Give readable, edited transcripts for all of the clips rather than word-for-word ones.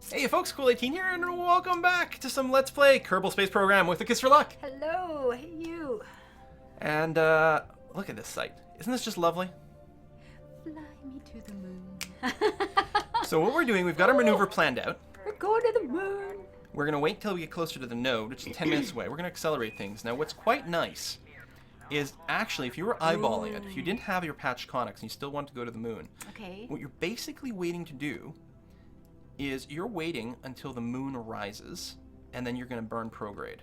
Hey folks, Cool18 here, and welcome back to some Let's Play Kerbal Space Program with aKiss4Luck. Hello, hey you. And look at this site. Isn't this just lovely? Fly me to the moon. So what we're doing, we've got our maneuver planned out. We're going to the moon. We're going to wait till we get closer to the node, which is 10 minutes away. We're going to accelerate things. Now what's quite nice is actually, if you were eyeballing it, if you didn't have your patched conics and you still want to go to the moon, Okay. what you're basically waiting to do is you're waiting until the moon rises, and then you're going to burn prograde.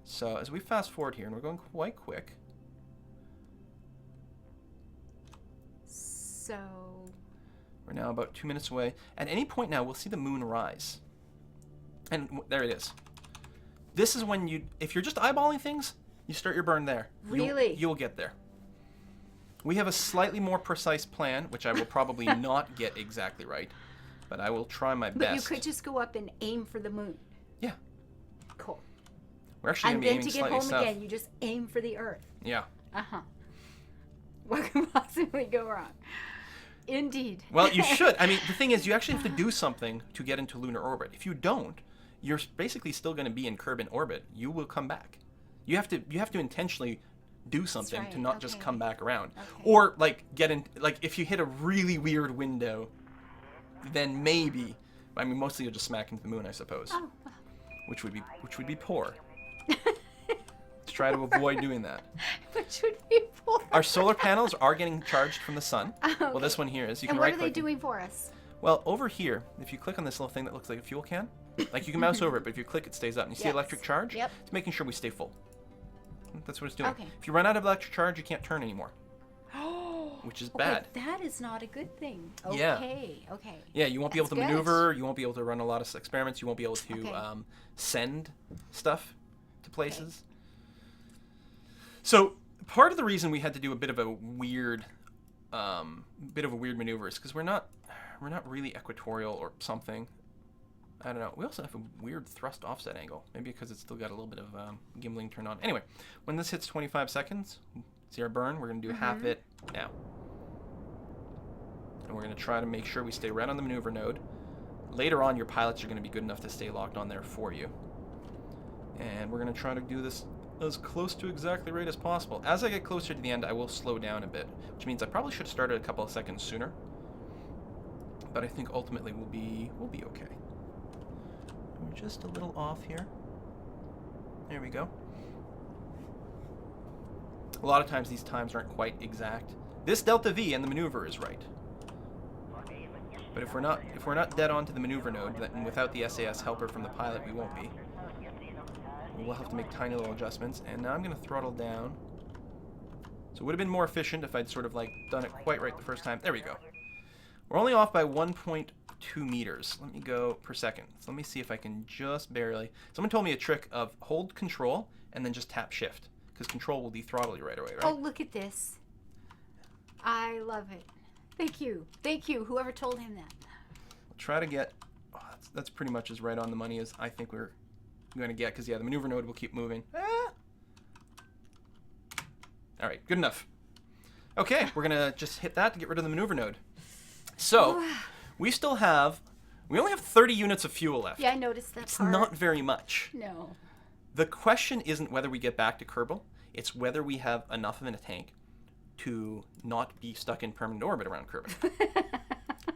So as we fast forward here, and we're going quite quick. So We're now about 2 minutes away. At any point now, we'll see the moon rise. And there it is. This is when you, if you're just eyeballing things, you start your burn there. Really? You'll get there. We have a slightly more precise plan, which I will probably not get exactly right, but I will try my but best. you could just go up and aim for the moon. Yeah. Cool. We're actually And going then to be to aiming get slightly home south. again, you just aim for the Earth. Yeah. Uh-huh. What could possibly go wrong? Indeed. Well, you should. I mean, the thing is, you actually have to do something to get into lunar orbit. If you don't, you're basically still going to be in Kerbal orbit. You will come back. You have to intentionally do something right. to not just Okay. come back around. Okay. Or like get in, like if you hit a really weird window, then maybe. I mean, mostly you'll just smack into the moon, I suppose. Oh. Which would be poor. To try to avoid doing that. Which would be poor. Our solar panels are getting charged from the sun. Well, Okay. this one here is. You can And what are right-click they doing for us? Well, over here, if you click on this little thing that looks like a fuel can, like you can mouse over it, but if you click, it stays up. And you see Yes. electric charge? Yep. It's making sure we stay full. That's what it's doing. Okay. If you run out of electric charge, you can't turn anymore, Oh. which is Okay, bad. that is not a good thing. Yeah. Okay. Okay. Yeah, you won't be able to That's good. maneuver. You won't be able to run a lot of experiments. You won't be able to Okay. send stuff to places. So part of the reason we had to do a bit of a weird maneuver is because we're not really equatorial or something. I don't know. We also have a weird thrust offset angle. Maybe because it's still got a little bit of gimbaling turned on. Anyway, when this hits 25 seconds, see our burn? We're going to do half it now. And we're going to try to make sure we stay right on the maneuver node. Later on, your pilots are going to be good enough to stay locked on there for you. And we're going to try to do this as close to exactly right as possible. As I get closer to the end, I will slow down a bit, which means I probably should have started a couple of seconds sooner. But I think ultimately we'll be okay. We're just a little off here. There we go. A lot of times these times aren't quite exact. This delta V and the maneuver is right. But if we're not dead on to the maneuver node, then without the SAS helper from the pilot, we won't be. We'll have to make tiny little adjustments. And now I'm going to throttle down. So it would have been more efficient if I'd sort of like done it quite right the first time. There we go. We're only off by 1.2 meters. Let me go per second. So let me see if I can just barely. Someone told me a trick of hold control and then just tap shift, because control will dethrottle you right away, right? Oh, look at this. I love it. Thank you. Thank you, whoever told him that. We'll try to get. Oh, that's pretty much as right on the money as I think we're going to get, because yeah, the maneuver node will keep moving. All right, good enough. Okay, we're going to just hit that to get rid of the maneuver node. So, we only have 30 units of fuel left. Yeah, I noticed that It's part. not very much. No. The question isn't whether we get back to Kerbal, it's whether we have enough of in a tank to not be stuck in permanent orbit around Kerbal.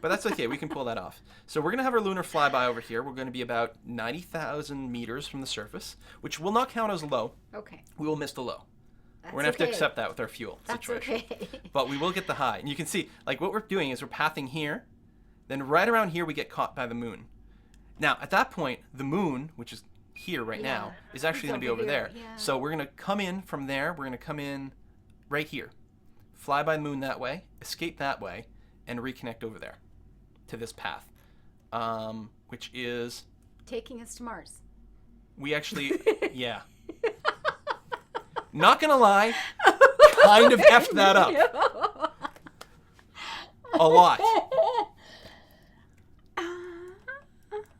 But that's okay, we can pull that off. So we're going to have our lunar flyby over here. We're going to be about 90,000 meters from the surface, which will not count as low. Okay. We will miss the low. That's We're going to have to okay. accept that with our fuel That's situation. okay. But we will get the high. And you can see, like what we're doing is we're pathing here, then right around here we get caught by the moon. Now, at that point, the moon, which is here right now, is actually It's going to be over there. yeah. So we're going to come in from there. We're going to come in right here. Fly by the moon that way, escape that way, and reconnect over there to this path, which is... Taking us to Mars. We actually... yeah. Not going to lie, kind of effed that up. A lot.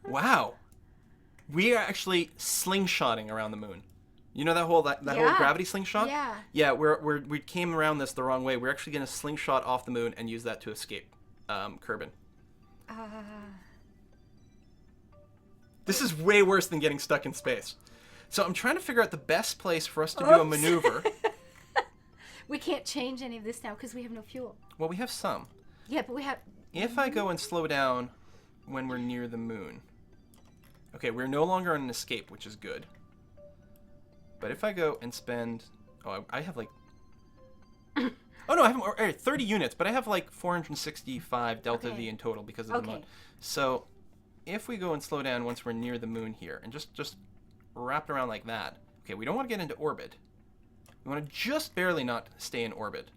Wow. We are actually slingshotting around the moon. You know that whole whole Yeah. gravity slingshot? Yeah. Yeah, we came around this the wrong way. We're actually going to slingshot off the moon and use that to escape Kerbal. This is way worse than getting stuck in space. So I'm trying to figure out the best place for us to do a maneuver. We can't change any of this now because we have no fuel. Well, we have some. Yeah, but we have... If I go and slow down when we're near the moon. Okay, we're no longer on an escape, which is good. But if I go and spend... Oh, I have like... Oh, no, I have 30 units, but I have like 465 delta V in total because of the mod. So if we go and slow down once we're near the moon here and just wrap it around like that. Okay, we don't want to get into orbit. We want to just barely not stay in orbit.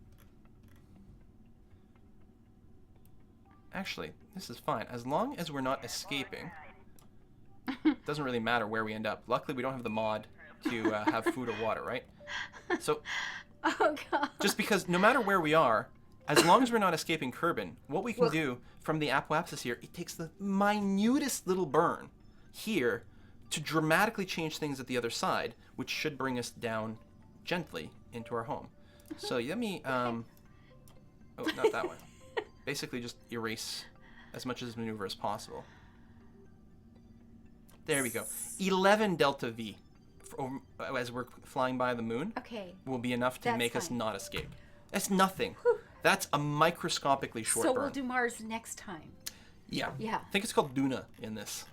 Actually, this is fine. As long as we're not escaping, it doesn't really matter where we end up. Luckily, we don't have the mod to have food or water, right? So, oh, God. Just because no matter where we are, as long as we're not escaping Kerbin, what we can do from the apoapsis here, it takes the minutest little burn here to dramatically change things at the other side, which should bring us down gently into our home. So let me, oh, not that one. Basically just erase as much of this maneuver as possible. There we go. 11 delta V as we're flying by the moon will be enough to make us not escape. That's nothing. Whew. That's a microscopically short burn. So we'll do Mars next time. Yeah. Yeah. I think it's called Duna in this.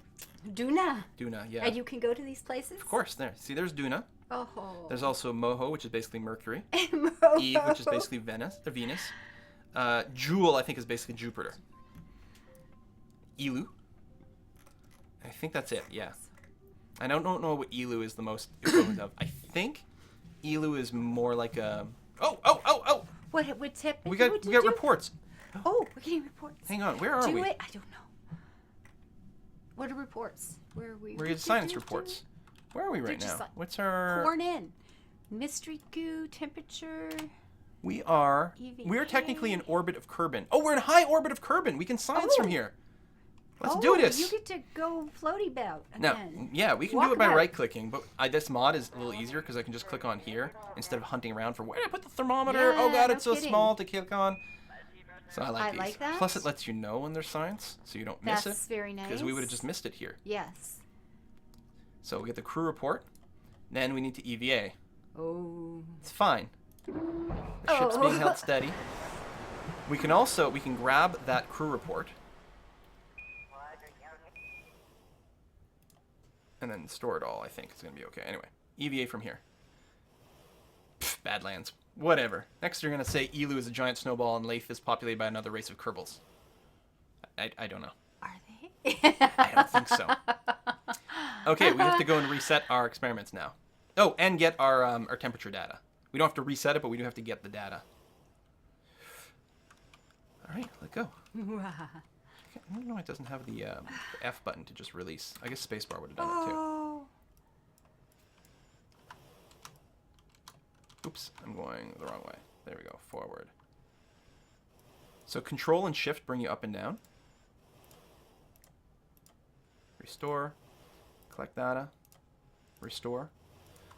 Duna? Duna, yeah. And you can go to these places? Of course. There. See, there's Duna. Oh. There's also Moho, which is basically Mercury. Moho. Eve, which is basically Venus. Jewel, I think, is basically Jupiter. Ilu. I think that's it, yeah. I don't know what Ilu is the most equivalent of. I think Ilu is more like a... Oh! What tip? We got reports. Oh, we're getting reports. Hang on, where are we? I don't know. What are reports? Where are we? We're getting science reports. Where are we right now? What's our... Corn in. Mystery goo, temperature... We're technically in orbit of Kerbin. Oh, we're in high orbit of Kerbin. We can science from here. Let's do this. You get to go floaty bout again. Now, yeah, we can do it by right-clicking, but this mod is a little easier because I can just click on here instead of hunting around for where did I put the thermometer? Yeah, oh god, no it's so kidding. small to click on. So I like these. Like that. Plus, it lets you know when there's science, so you don't miss it. That's very nice. Because we would have just missed it here. Yes. So we get the crew report. Then we need to EVA. Oh. It's fine. The ship's being held steady. We can grab that crew report. And then store it all, I think. It's going to be okay. Anyway, EVA from here. Pfft, Badlands. Whatever. Next you're going to say Ilu is a giant snowball and Leith is populated by another race of Kerbals. I don't know. Are they? I don't think so. Okay, we have to go and reset our experiments now. Oh, and get our temperature data. We don't have to reset it, but we do have to get the data. All right, let go. I don't know why it doesn't have the F button to just release. I guess spacebar would have done it too. Oops, I'm going the wrong way. There we go, forward. So Control and Shift bring you up and down. Restore. Collect data. Restore.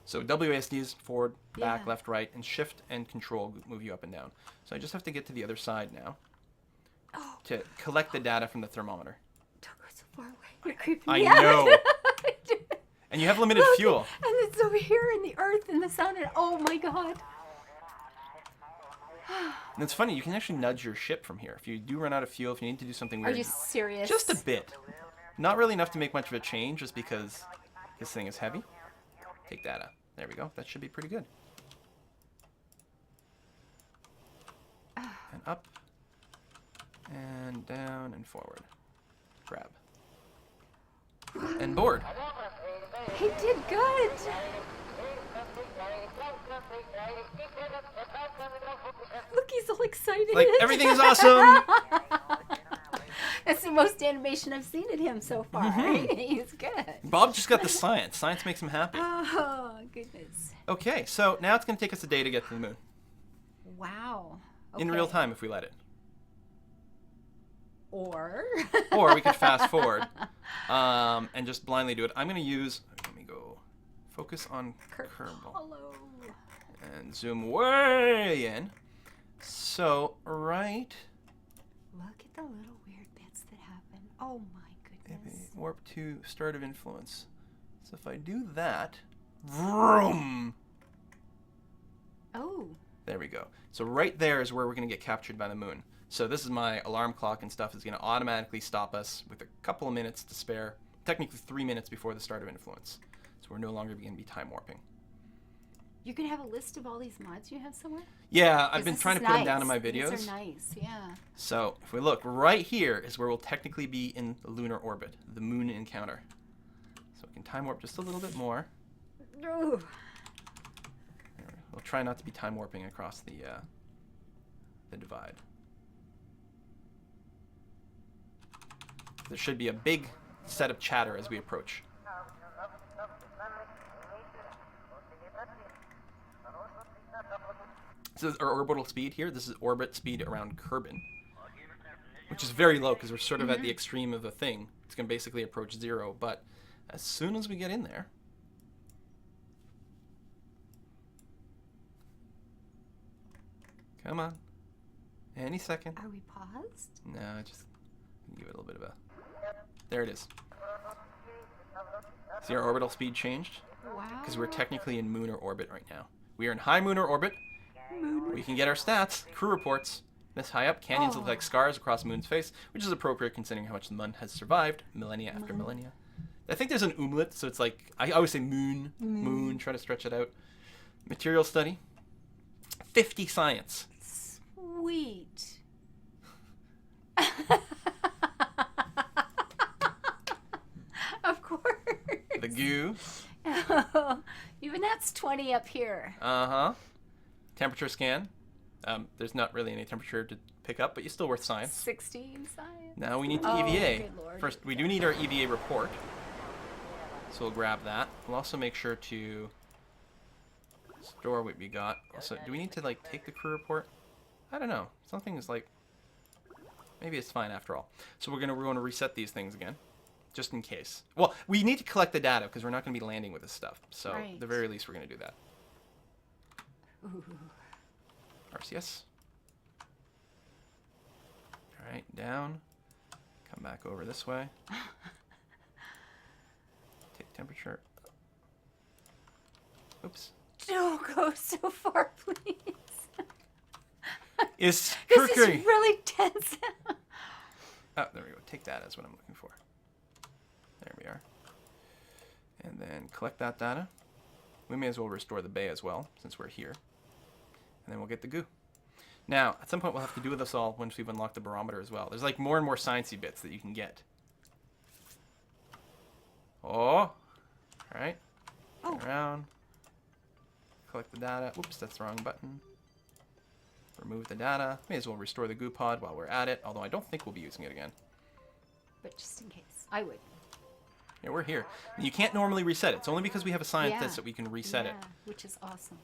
So WASD is forward, back, left, right, and Shift and Control move you up and down. So I just have to get to the other side now to collect the data from the thermometer. Don't go so far away. You're creeping me out. I know. And you have limited fuel. And it's over here in the earth and the sun. And oh my god. And it's funny, you can actually nudge your ship from here. If you do run out of fuel, if you need to do something weird. Are you serious? Just a bit. Not really enough to make much of a change, just because this thing is heavy. Take data. There we go. That should be pretty good. And up. And down and forward. Grab. And board. He did good. Look, he's all excited. Like, everything is awesome. That's the most animation I've seen in him so far. Mm-hmm. He's good. Bob just got the science. Science makes him happy. Oh, goodness. Okay, so now it's going to take us a day to get to the moon. Wow. Okay. In real time, if we let it. Or we could fast forward and just blindly do it. I'm going to use, let me go, focus on Kerbal. And zoom way in. So, right. Look at the little weird bits that happen. Oh my goodness. warp to start of influence. So if I do that, vroom. Oh. There we go. So right there is where we're going to get captured by the moon. So this is my alarm clock and stuff is going to automatically stop us with a couple of minutes to spare. Technically 3 minutes before the start of influence. So we're no longer going to be time warping. You're going to have a list of all these mods you have somewhere? Yeah, I've been trying to put them down in my videos. These are nice, yeah. So if we look, right here is where we'll technically be in the lunar orbit, the moon encounter. So we can time warp just a little bit more. Ooh. We'll try not to be time warping across the divide. There should be a big set of chatter as we approach. This is our orbital speed here. This is orbit speed around Kerbin, which is very low because we're sort of at the extreme of the thing. It's going to basically approach 0, but as soon as we get in there, come on, any second. Are we paused? No, just give it a little bit of a... There it is. See our orbital speed changed? Wow. Because we're technically in lunar orbit right now. We are in high lunar orbit. We can get our stats, crew reports. This high up, canyons look like scars across the moon's face, which is appropriate considering how much the moon has survived millennia after millennia. I think there's an umlaut, so it's like, I always say moon, try to stretch it out. Material study. 50 science. Sweet. Of course. The goo. Even that's 20 up here. Uh-huh. Temperature scan. There's not really any temperature to pick up, but you're still worth science. 16 science. Now we need to Oh, EVA. good Lord. First, we do need our EVA report. So we'll grab that. We'll also make sure to store what we got. Also, do we need to like take the crew report? I don't know. Something is like, maybe it's fine after all. So we're going to reset these things again, just in case. Well, we need to collect the data because we're not going to be landing with this stuff. So at the very least, we're going to do that. Ooh. RCS. All right, down. Come back over this way. Take temperature. Oops. Don't go so far, please. Is this is really tense. Oh, there we go. Take that as what I'm looking for. There we are. And then collect that data. We may as well restore the bay as well, since we're here. And then we'll get the goo. Now, at some point we'll have to do this all once we've unlocked the barometer as well. There's like more and more sciencey bits that you can get. Oh! Alright. Oh. Around. Collect the data. Oops, that's the wrong button. Remove the data. May as well restore the goo pod while we're at it, although I don't think we'll be using it again. But just in case. I would. Yeah, we're here. You can't normally reset it. It's only because we have a scientist that we can reset it. Which is awesome.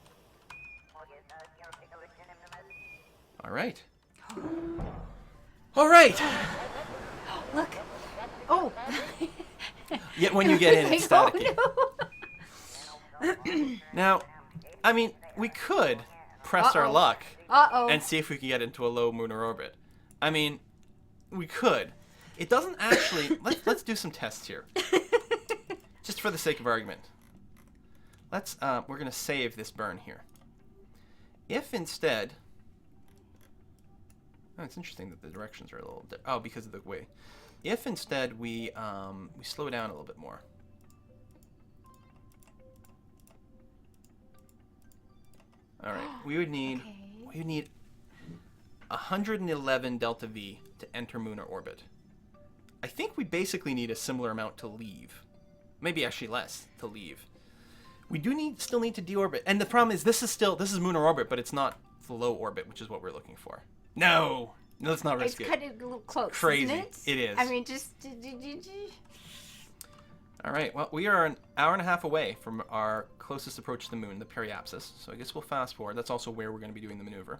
All right. All right. Look. Oh. Yet when you get in, it's staticky. Oh, no. Now, I mean, we could press our luck and see if we can get into a low lunar orbit. I mean, we could. It doesn't actually... let's do some tests here. Just for the sake of argument. Let's, we're going to save this burn here. If instead... Oh, it's interesting that the directions are a little... Oh, because of the way. If instead we slow down a little bit more. All right, we would need 111 delta V to enter lunar orbit. I think we basically need a similar amount to leave. Maybe actually less to leave. We do still need to deorbit. And the problem is this is lunar orbit, but it's not the low orbit, which is what we're looking for. No, let's not risk it. It's kind of a little close, Crazy. isn't it? It is. I mean, just... All right, well, we are an hour and a half away from our closest approach to the moon, the periapsis. So I guess we'll fast forward. That's also where we're going to be doing the maneuver.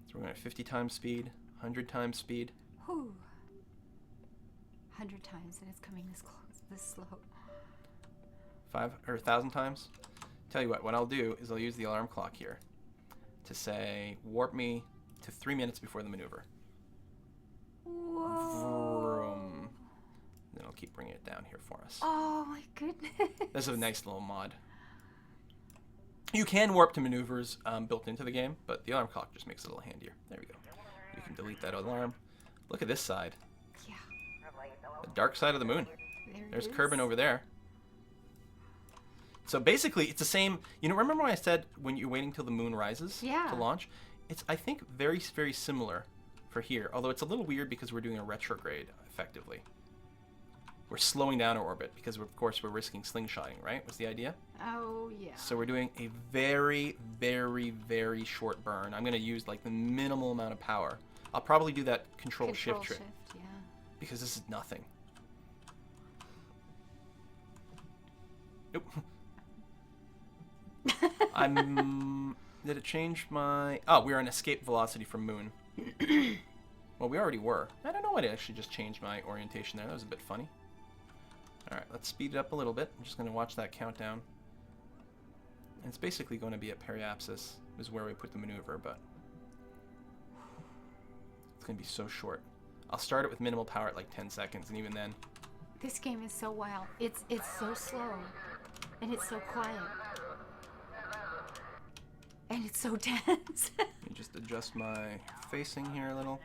So we're going at 50 times speed, 100 times speed. Whew. 100 times, and it's coming this close, this slow. 1,000 times. Tell you what I'll do is I'll use the alarm clock here to say warp me to 3 minutes before the maneuver. Whoa. Vroom. keep bringing it down here for us. Oh my goodness. This is a nice little mod. You can warp to maneuvers built into the game, but the alarm clock just makes it a little handier. There we go. You can delete that alarm. Look at this side. Yeah. The dark side of the moon. There's Kerbin over there. So basically, it's the same. You know, remember when I said when you're waiting till the moon rises to launch? It's, I think, very, very similar for here. Although it's a little weird because we're doing a retrograde, effectively. We're slowing down our orbit because, of course, we're risking slingshotting, right? Was the idea? Oh, yeah. So we're doing a very, very, very short burn. I'm going to use, like, the minimal amount of power. I'll probably do that Control-Shift trick. Yeah. Because this is nothing. Nope. Did it change my... Oh, we're on escape velocity from moon. Well, we already were. I don't know why it actually just changed my orientation there. That was a bit funny. Alright, let's speed it up a little bit. I'm just going to watch that countdown. And it's basically going to be at periapsis is where we put the maneuver, but... It's going to be so short. I'll start it with minimal power at like 10 seconds, and even then... This game is so wild. It's so slow. And it's so quiet. And it's so tense. Let me just adjust my facing here a little.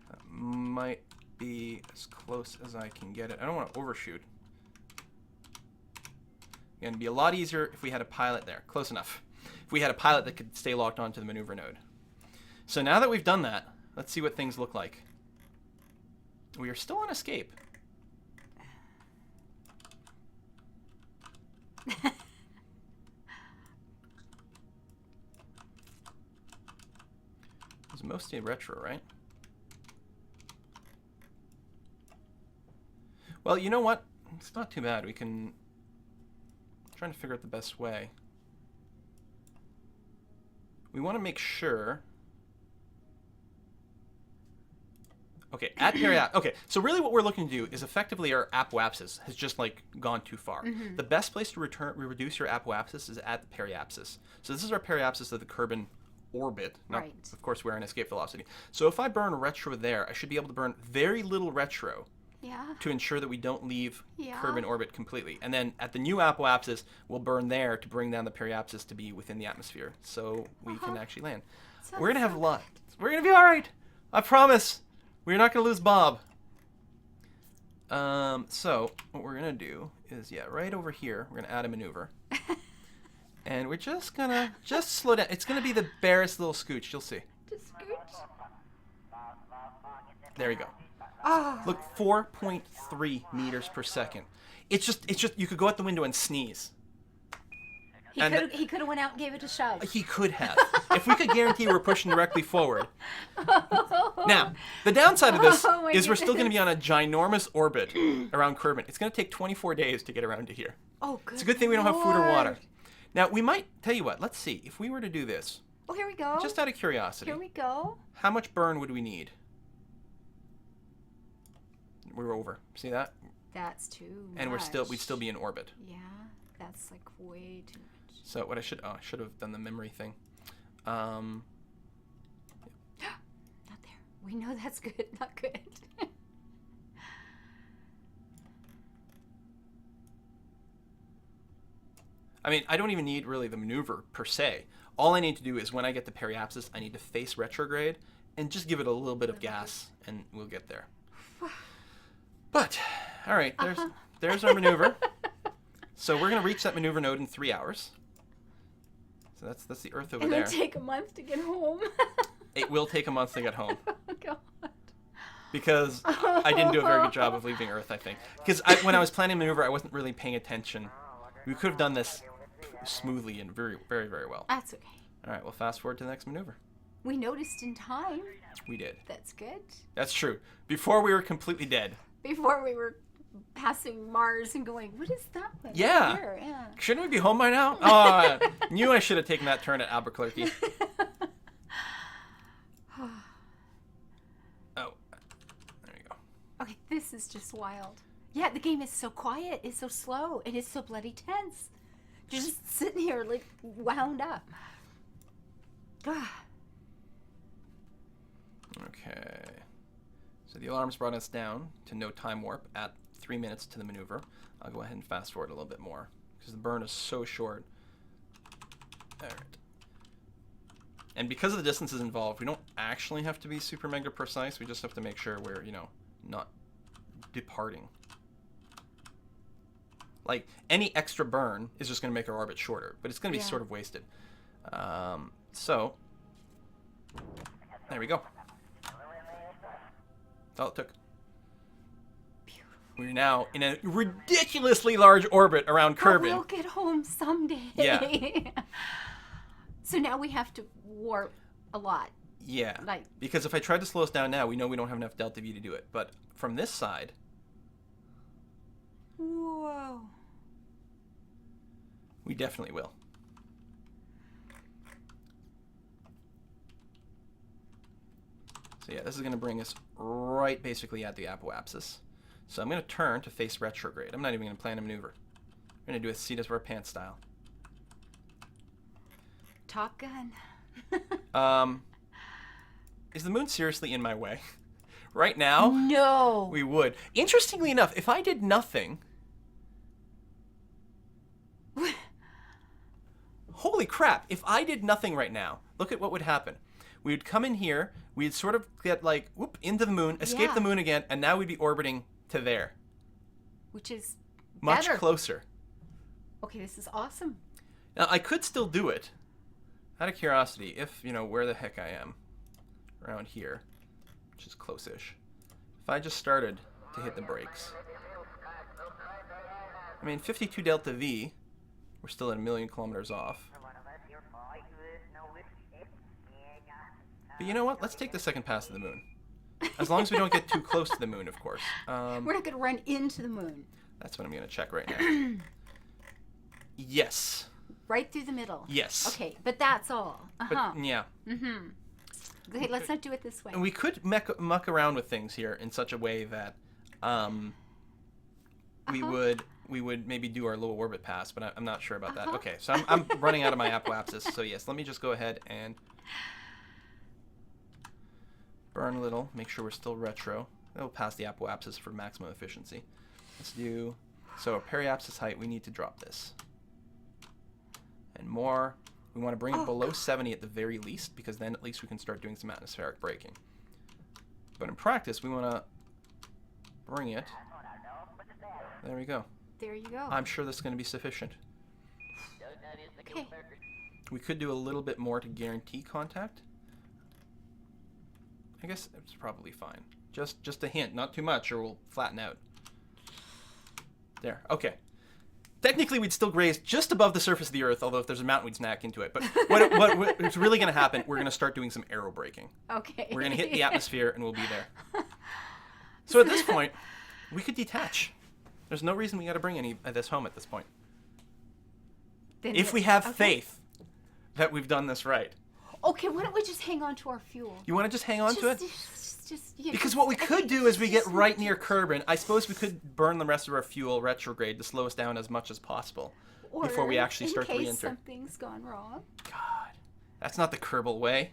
That might be as close as I can get it. I don't want to overshoot. Again, it'd be a lot easier if we had a pilot there. Close enough. If we had a pilot that could stay locked onto the maneuver node. So now that we've done that, let's see what things look like. We are still on escape. It's mostly retro, right? Well, you know what? It's not too bad. We can... I'm trying to figure out the best way. We want to make sure... Okay, at periapsis. Okay, so really what we're looking to do is effectively our apoapsis has just like gone too far. Mm-hmm. The best place to reduce your apoapsis is at the periapsis. So this is our periapsis of the Kerbin orbit. Not, right. Of course, we're in escape velocity. So if I burn retro there, I should be able to burn very little retro to ensure that we don't leave Kerbin orbit completely. And then at the new apoapsis, we'll burn there to bring down the periapsis to be within the atmosphere, so we can actually land. We're gonna have a lot. We're gonna be all right. I promise. We're not going to lose Bob. So what we're going to do is, right over here, we're going to add a maneuver. And we're just going to slow down. It's going to be the barest little scooch. You'll see. Just scooch. There you go. Oh. Look, 4.3 meters per second. It's just, you could go out the window and sneeze. He could have went out and gave it a shove. He could have. If we could guarantee we're pushing directly forward. Now, the downside of this is we're still going to be on a ginormous orbit around Kerbin. It's going to take 24 days to get around to here. Oh, good. It's a good thing we don't have food or water. Now, we might, tell you what, let's see. If we were to do this. Oh, here we go. Just out of curiosity. Here we go. How much burn would we need? We're over. See that? That's too much. And we'd still be in orbit. Yeah, that's like way too much. So what I should have done the memory thing. Not there. We know that's good, not good. I mean, I don't even need really the maneuver per se. All I need to do is when I get to periapsis, I need to face retrograde and just give it a little bit of gas, and we'll get there. But, all right, there's our maneuver. So we're going to reach that maneuver node in 3 hours. So that's the Earth over there. It'll take a month to get home. It will take a month to get home. Oh, God. Because I didn't do a very good job of leaving Earth, I think. Because when I was planning maneuver, I wasn't really paying attention. We could have done this smoothly and very, very, very well. That's okay. All right, we'll fast forward to the next maneuver. We noticed in time. We did. That's good. That's true. Before we were completely dead. Before we were passing Mars and going, what is that one? Yeah. Here? Yeah. Shouldn't we be home by now? Oh, I knew I should have taken that turn at Albuquerque. Oh, there you go. Okay, this is just wild. Yeah, the game is so quiet. It's so slow. It is so bloody tense. You're just sitting here, like, wound up. Okay. So the alarm's brought us down to no time warp at 3 minutes to the maneuver. I'll go ahead and fast forward a little bit more because the burn is so short. All right. And because of the distances involved, we don't actually have to be super mega precise. We just have to make sure we're, you know, not departing. Like, any extra burn is just going to make our orbit shorter, but it's going to be sort of wasted. So, there we go. That's all it took. We're now in a ridiculously large orbit around Kerbin. We'll get home someday. Yeah. So now we have to warp a lot. Yeah. Like, because if I tried to slow us down now, we know we don't have enough delta V to do it. But from this side... Whoa. We definitely will. So yeah, this is going to bring us right basically at the apoapsis. So I'm going to turn to face retrograde. I'm not even going to plan a maneuver. I'm going to do a seat as wear pants style. Top Gun. Is the moon seriously in my way? Right now? No. We would. Interestingly enough, if I did nothing... Holy crap, if I did nothing right now, look at what would happen. We would come in here, we'd sort of get like, whoop, into the moon, escape the moon again, and now we'd be orbiting to there. Which is much better. Closer. Okay, this is awesome. Now, I could still do it. Out of curiosity, if, you know, where the heck I am. Around here. Which is close-ish. If I just started to hit the brakes. I mean, 52 delta V. We're still at 1,000,000 kilometers off. But you know what? Let's take the second pass of the moon. As long as we don't get too close to the moon, of course. We're not going to run into the moon. That's what I'm going to check right now. Yes. Right through the middle. Yes. Okay, but that's all. But, yeah. Mm-hmm. Okay, let's not do it this way. And we could muck around with things here in such a way that we would maybe do our low orbit pass, but I'm not sure about that. Okay, so I'm running out of my apoapsis. So yes, let me just go ahead and burn a little. Make sure we're still retro. That'll pass the apoapsis for maximum efficiency. Let's do so. Periapsis height. We need to drop this and more. We want to bring it below 70 at the very least, because then at least we can start doing some atmospheric braking. But in practice, we want to bring it. There we go. There you go. I'm sure this is going to be sufficient. Okay. We could do a little bit more to guarantee contact. I guess it's probably fine. Just a hint, not too much, or we'll flatten out. There. Okay. Technically, we'd still graze just above the surface of the Earth, although if there's a mountain, we'd snack into it. But what's really going to happen, we're going to start doing some aerobraking. Okay. We're going to hit the atmosphere, and we'll be there. So at this point, we could detach. There's no reason we got to bring any of this home at this point. Then if we have faith that we've done this right. Okay, why don't we just hang on to our fuel? You want to just hang on to it? Yeah, because what we could do is we get right near Kerbin. I suppose we could burn the rest of our fuel retrograde to slow us down as much as possible before we actually start to reenter. In case something's gone wrong. God, that's not the Kerbal way.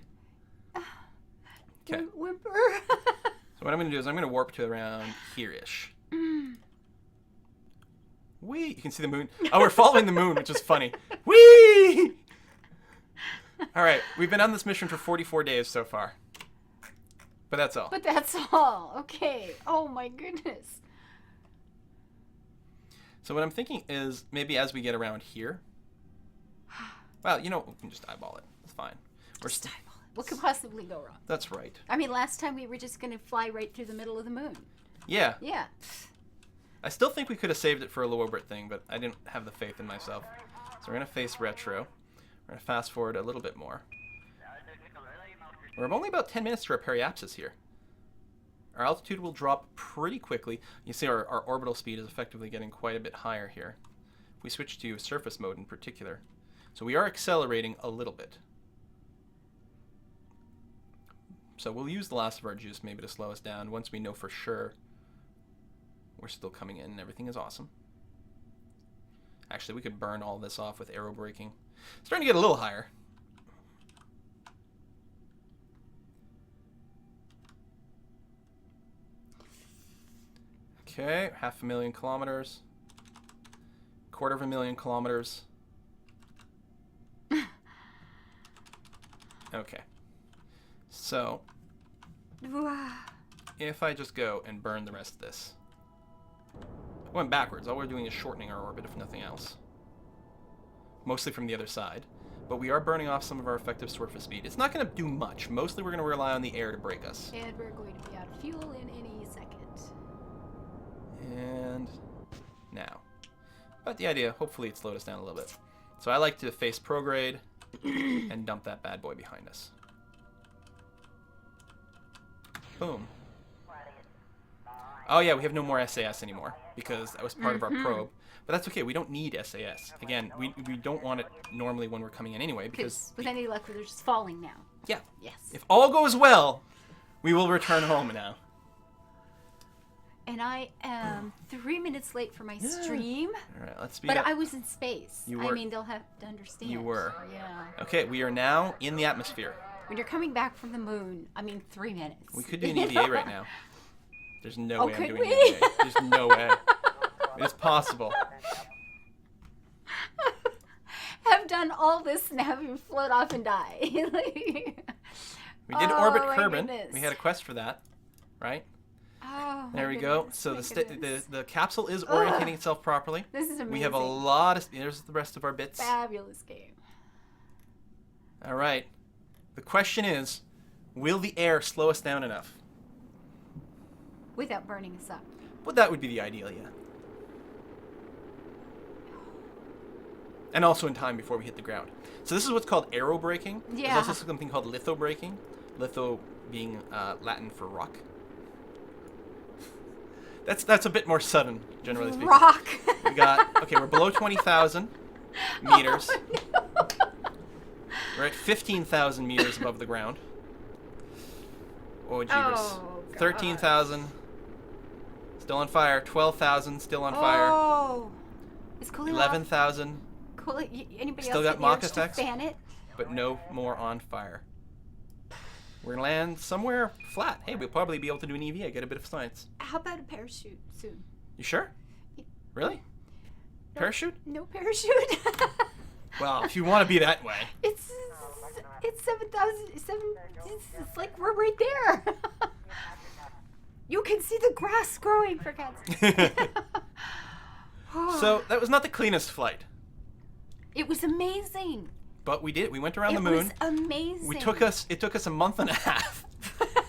Okay. Whimper. So what I'm going to do is I'm going to warp to around here-ish. Whee! You can see the moon. Oh, we're following the moon, which is funny. Whee! All right, we've been on this mission for 44 days so far. But that's all. But that's all. Okay. Oh my goodness. So what I'm thinking is maybe as we get around here. Well, you know, we can just eyeball it. It's fine. Just eyeball it. What could possibly go wrong? That's right. I mean, last time we were just going to fly right through the middle of the moon. Yeah. Yeah. I still think we could have saved it for a low orbit thing, but I didn't have the faith in myself. So we're going to face retro. We're going to fast forward a little bit more. We're only about 10 minutes to our periapsis here. Our altitude will drop pretty quickly. You see our orbital speed is effectively getting quite a bit higher here. If we switch to surface mode in particular. So we are accelerating a little bit. So we'll use the last of our juice maybe to slow us down once we know for sure we're still coming in and everything is awesome. Actually, we could burn all this off with aerobraking. Starting to get a little higher. Okay, 500,000 kilometers. 250,000 kilometers. Okay. So, if I just go and burn the rest of this. I went backwards. All we're doing is shortening our orbit, if nothing else. Mostly from the other side. But we are burning off some of our effective surface speed. It's not going to do much. Mostly we're going to rely on the air to brake us. And we're going to be out of fuel in any second. And now. But the idea, hopefully it slowed us down a little bit. So I like to face prograde and dump that bad boy behind us. Boom. Oh yeah, we have no more SAS anymore because that was part of our probe. But that's okay, we don't need SAS. Again, we don't want it normally when we're coming in anyway because... with any luck, they're just falling now. Yeah. Yes. If all goes well, we will return home now. And I am 3 minutes late for my stream. All right, let's speed But up. I was in space. You were. I mean, they'll have to understand. You were. Yeah. Okay, we are now in the atmosphere. When you're coming back from the moon, I mean, 3 minutes. We could do an EVA right now. There's no way I'm could doing we? an EVA. There's no way. It's possible. Have done all this and have you float off and die. We did orbit my Kerbal. goodness. We had a quest for that, right? Oh, There my we go. goodness, So my the goodness. capsule is orientating itself properly. This is amazing. We have a lot of... There's the rest of our bits. Fabulous game. All right. The question is, will the air slow us down enough? Without burning us up. Well, that would be the ideal, yeah. And also in time before we hit the ground. So this is what's called aerobraking. Yeah. There's also something called lithobraking. Litho being Latin for rock. That's a bit more sudden, generally speaking. Rock. We got, okay, we're below 20,000 meters. Oh, no. We're at 15,000 meters above the ground. Oh, jeebers. Oh, God. 13,000. Still on fire. 12,000. Still on fire. Oh. It's cooling 11,000. off. Cool. Anybody Still else got get Mach urge to effects? fan it? But no more on fire. We're going to land somewhere flat. Hey, we'll probably be able to do an EVA, get a bit of science. How about a parachute soon? You sure? Really? No, Parachute? No parachute. Well, if you want to be that way. It's 7,000. It's like we're right there. You can see the grass growing, for God's sake. So that was not the cleanest flight, It was amazing. but we did. We went around It the moon. was amazing. It took us a month and a half.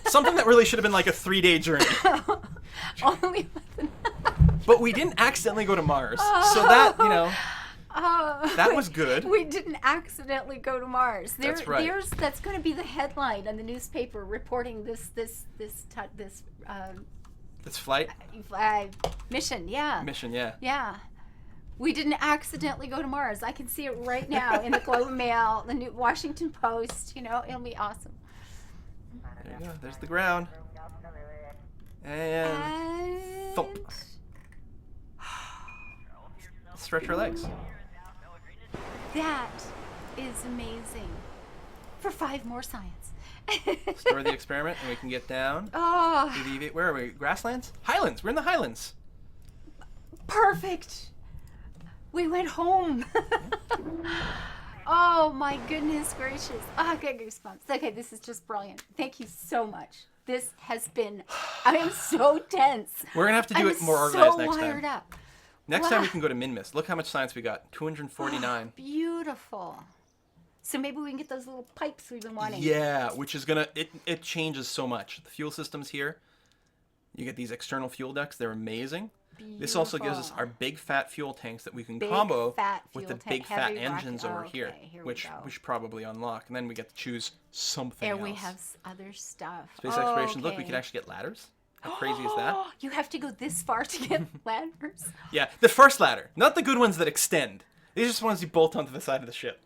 Something that really should have been like a 3-day journey. Only But we didn't accidentally go to Mars, so that that was good. We didn't accidentally go to Mars. That's right. That's going to be the headline on the newspaper reporting this flight mission. Yeah. mission, yeah. Yeah. We didn't accidentally go to Mars. I can see it right now in the Globe and Mail, the New Washington Post. It'll be awesome. There you go. There's the ground. And thump. Stretch our legs. That is amazing. For 5 more science. Store the experiment, and we can get down. Oh, Where are we? Grasslands? Highlands. We're in the Highlands. perfect. We went home. Oh my goodness gracious. Oh, I get goosebumps. Okay, this is just brilliant. Thank you so much. This has been, I am so tense. We're going to have to do it more so organized next wired time. up. Next Wow. time we can go to Minmus. Look how much science we got. 249. Beautiful. So maybe we can get those little pipes we've been wanting. Yeah, which is going to, it changes so much. The fuel systems here, you get these external fuel ducts. They're amazing. This also gives us our big fat fuel tanks that we can combo with the big fat engines over here, which we should probably unlock. And then we get to choose something There else. we have other stuff. Space exploration. Look, we okay. can actually get ladders. How crazy is that? You have to go this far to get ladders? Yeah, the first ladder. Not the good ones that extend. These are just ones you bolt onto the side of the ship.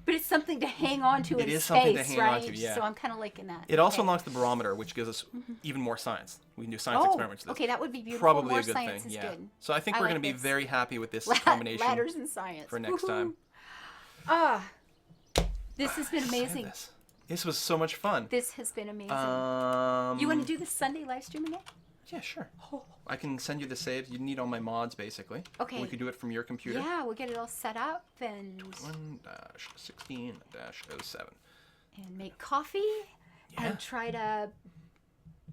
But it's something to hang on to in It is space, something to hang right? on to, yeah. So I'm kind of liking that. It also Okay. unlocks the barometer, which gives us even more science. We can do science experiments with this. Okay, that would be beautiful. Probably More a good science thing, is yeah. good. So I think I we're like going to be this. very happy with this combination Ladders and science. for next Woohoo. time. Ah, this has been Save amazing. This was so much fun. This has been amazing. You You want to do the Sunday live stream again? Yeah, sure. Oh. I can send you the saves. You need all my mods, basically. Okay. We could do it from your computer. Yeah, we'll get it all set up and 1-16-07. and make coffee Yeah. and try to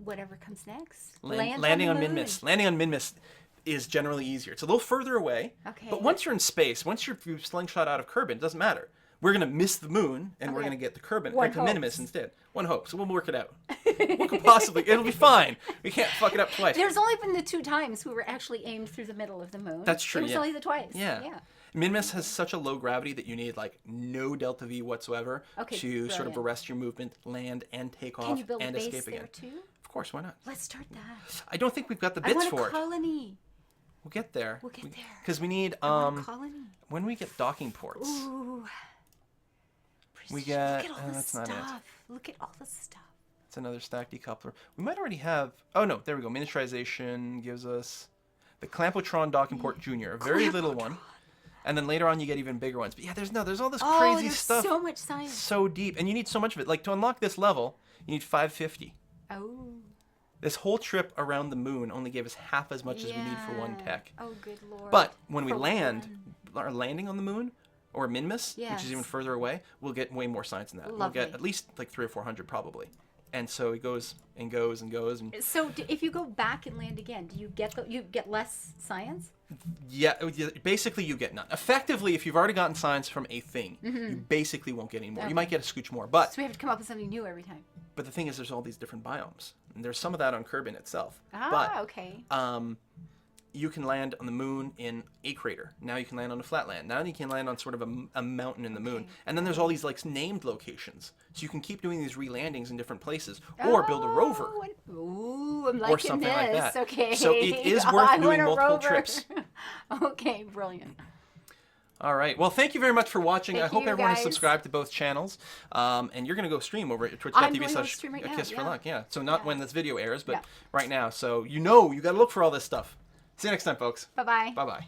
whatever comes next. Landing on the moon. Minmus. Landing on Minmus is generally easier. It's a little further away. Okay. But once you're in space, once you're slingshot out of Kerbin, it doesn't matter. We're going to miss the moon, and we're Okay. going to get the Kerbin, One the Minimus hopes. instead. One hope. So we'll work it out. What could possibly... It'll be fine. We can't fuck it up twice. There's only been the 2 times we were actually aimed through the middle of the moon. That's true, It was yeah. only the twice. Yeah. Minmus has such a low gravity that you need like no delta V whatsoever Okay, to sort of brilliant. arrest your movement, land, and take Can off you build and a base escape there again. too? Of course, why not? Let's start that. I don't think we've got the I bits want for a it. colony. We'll get there. We'll get there. Because we need I want a colony. when we get docking ports. Ooh. We Precision. get Look at all the that's not it. stuff. Look at all the stuff. It's another stack decoupler. We might already have. Oh no, there we go. Miniaturization gives us the Clampotron docking port Junior, a very little one. And then later on you get even bigger ones. But yeah, there's all this crazy there's stuff. so much science. So deep, and you need so much of it. Like to unlock this level, you need 550. Oh. This whole trip around the moon only gave us half as much as we need for one Yeah. tech. Oh, good lord. But when we For land, one. our landing on the moon, or Minmus, which Yes. is even further away, we'll get way more science than that. We'll Lovely. get at least like 300 or 400 probably. And so it goes and goes and goes and So if you go back and land again, do you get you get less science? yeah, basically you get none. Effectively, if you've already gotten science from a thing, you basically won't get any more. Okay. You might get a scooch more, but So we have to come up with something new every time. the thing is, there's all these different biomes, and there's some of that on Kerbin itself. Ah, but okay. you can land on the moon in a crater. Now you can land on a flat land. Now you can land on sort of a mountain in the moon. And then there's all these like named locations. So you can keep doing these re-landings in different places, or build a rover, Ooh, I'm liking or something this. like that. Okay. So it is I worth want doing a multiple rover. trips. Okay, brilliant. All right. Well, thank you very much for watching. Thank I hope you, everyone is guys. subscribed to both channels. And you're going to go stream over at I'm going to twitch.tv/aKiss4Luck. stream right now, Yeah. So not Yeah. when this video airs, but Yeah. right now. So you got to look for all this stuff. See you next time, folks. Bye-bye. Bye-bye.